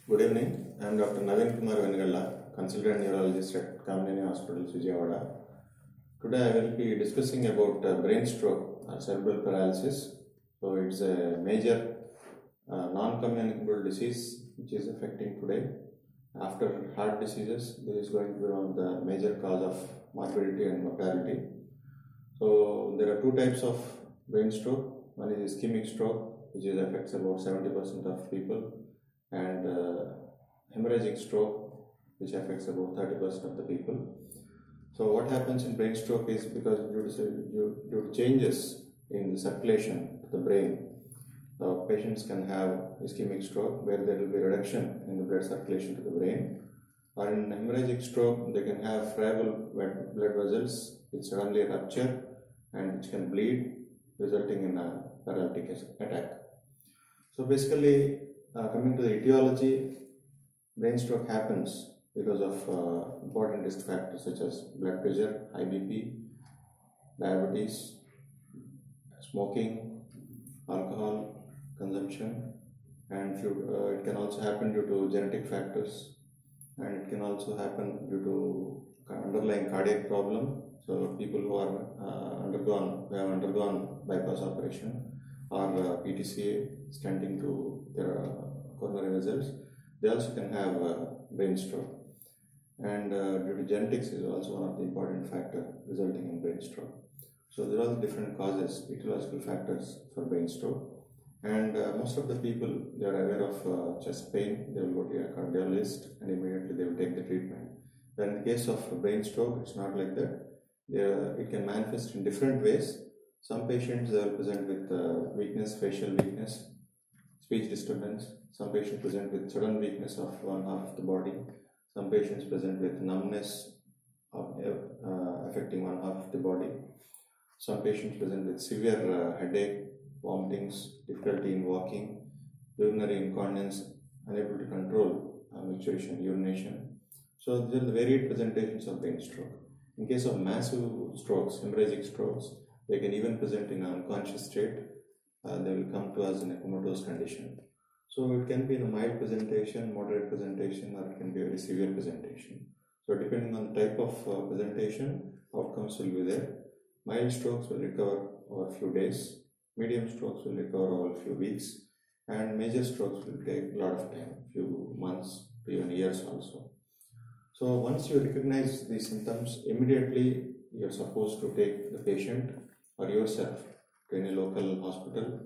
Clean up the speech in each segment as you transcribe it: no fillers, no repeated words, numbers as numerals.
Good evening. I am Dr. Naveen Kumar Venigalla, consultant neurologist at Kamini Hospital, Vijayawada. Today I will be discussing about brain stroke or cerebral paralysis. So it's a major non-communicable disease which is affecting today. After heart diseases, this is going to be one of the major cause of morbidity and mortality. So there are two types of brain stroke. One is ischemic stroke, which affects about 70% of people, and hemorrhagic stroke, which affects about 30% of the people. So what happens in brain stroke is because due to changes in the circulation to the brain, the patients can have ischemic stroke where there will be reduction in the blood circulation to the brain. Or in hemorrhagic stroke, they can have friable blood vessels which suddenly rupture and which can bleed, resulting in a paralytic attack. So basically, coming to the etiology, brain stroke happens because of important risk factors such as blood pressure, high BP, diabetes, smoking, alcohol consumption, and it can also happen due to genetic factors, and it can also happen due to underlying cardiac problem. So people who have undergone bypass operation or PTCA, stenting to their coronary vessels, they also can have brain stroke. And due to genetics is also one of the important factor resulting in brain stroke. So there are different causes, etiological factors for brain stroke. And most of the people, they are aware of chest pain, they will go to a cardiologist and immediately they will take the treatment. But in the case of brain stroke, it's not like that. It can manifest in different ways. Some patients will present with weakness, facial weakness, speech disturbance. Some patients present with sudden weakness of one half of the body. Some patients present with numbness affecting one half of the body. Some patients present with severe headache, vomitings, difficulty in walking, urinary incontinence, unable to control micturition, urination. So these are the varied presentations of brain stroke. In case of massive strokes, hemorrhagic strokes, they can even present in an unconscious state. They will come to us in a comatose condition. So it can be in a mild presentation, moderate presentation, or it can be a very severe presentation. So depending on the type of presentation, outcomes will be there. Mild strokes will recover over a few days. Medium strokes will recover over a few weeks. And major strokes will take a lot of time, few months to even years also. So once you recognize these symptoms, immediately you are supposed to take the patient or yourself to any local hospital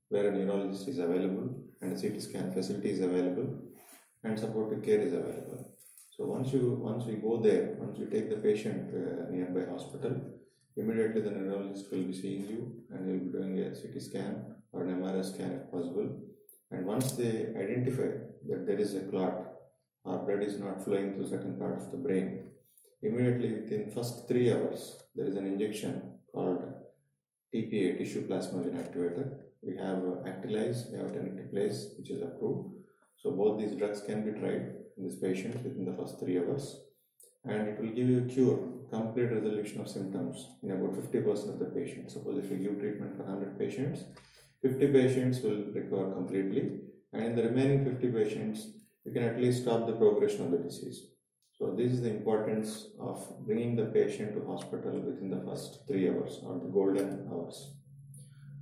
where a neurologist is available and a CT scan facility is available and supportive care is available. So once we go there, once you take the patient to a nearby hospital, immediately the neurologist will be seeing you and he will be doing a CT scan or an MRI scan if possible. And once they identify that there is a clot or blood is not flowing to certain part of the brain, immediately within first 3 hours, there is an injection called TPA, tissue plasminogen activator. We have Actylase, we have Tenecteplase, which is approved. So both these drugs can be tried in this patient within the first 3 hours, and it will give you a cure, complete resolution of symptoms in about 50% of the patients. Suppose if you give treatment for 100 patients, 50 patients will recover completely, and in the remaining 50 patients, you can at least stop the progression of the disease. So this is the importance of bringing the patient to hospital within the first 3 hours or the golden hours.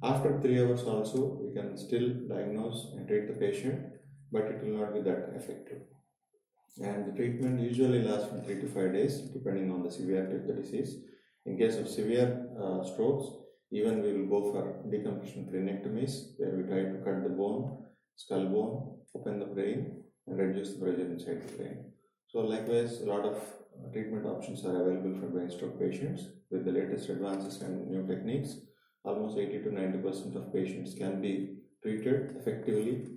After 3 hours also, we can still diagnose and treat the patient, but it will not be that effective. And the treatment usually lasts from 3 to 5 days, depending on the severity of the disease. In case of severe strokes, even we will go for decompression craniectomies, where we try to cut the bone, skull bone, open the brain, and reduce the pressure inside the brain. So likewise, a lot of treatment options are available for brain stroke patients. With the latest advances and new techniques, almost 80 to 90% of patients can be treated effectively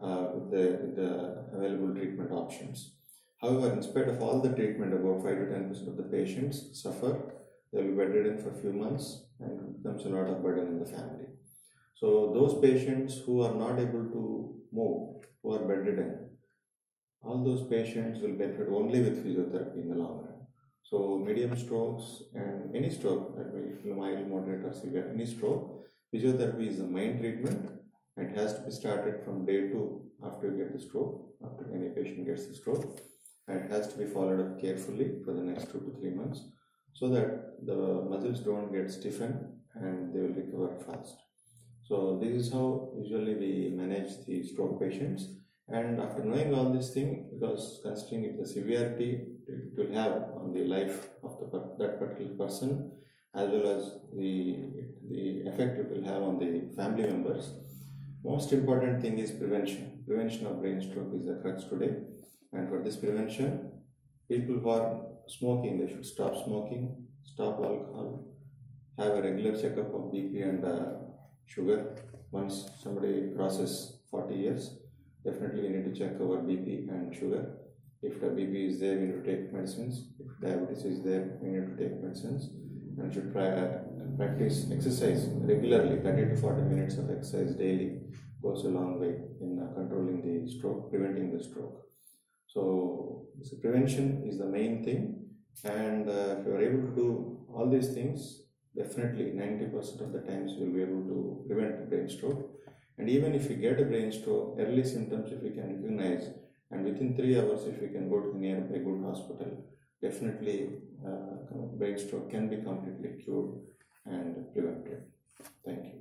with the available treatment options. However, in spite of all the treatment, about 5 to 10% of the patients suffer. They will be bedridden for a few months and it becomes a lot of burden in the family. So those patients who are not able to move, who are bedridden, all those patients will benefit only with physiotherapy in the long run. So medium strokes and any stroke, that may be mild, moderate or severe, any stroke, physiotherapy is the main treatment and it has to be started from day 2 after you get the stroke, after any patient gets the stroke, and it has to be followed up carefully for the next 2 to 3 months so that the muscles don't get stiffened and they will recover fast. So this is how usually we manage the stroke patients. And after knowing all these things, because considering the severity it will have on the life of that particular person, as well as the effect it will have on the family members, most important thing is prevention. Prevention of brain stroke is the crux today. And for this prevention, people who are smoking, they should stop smoking, stop alcohol, have a regular checkup of BP and sugar. Once somebody crosses 40 years, definitely we need to check our BP and sugar. If the BP is there, we need to take medicines. If diabetes is there, we need to take medicines. And should practice exercise regularly. 30 to 40 minutes of exercise daily goes a long way in controlling the stroke, preventing the stroke. So prevention is the main thing, and if you are able to do all these things, definitely 90% of the times you will be able to prevent brain stroke. And even if you get a brain stroke, early symptoms if we can recognize, and within 3 hours if we can go to the nearby good hospital, definitely brain stroke can be completely cured and prevented. Thank you.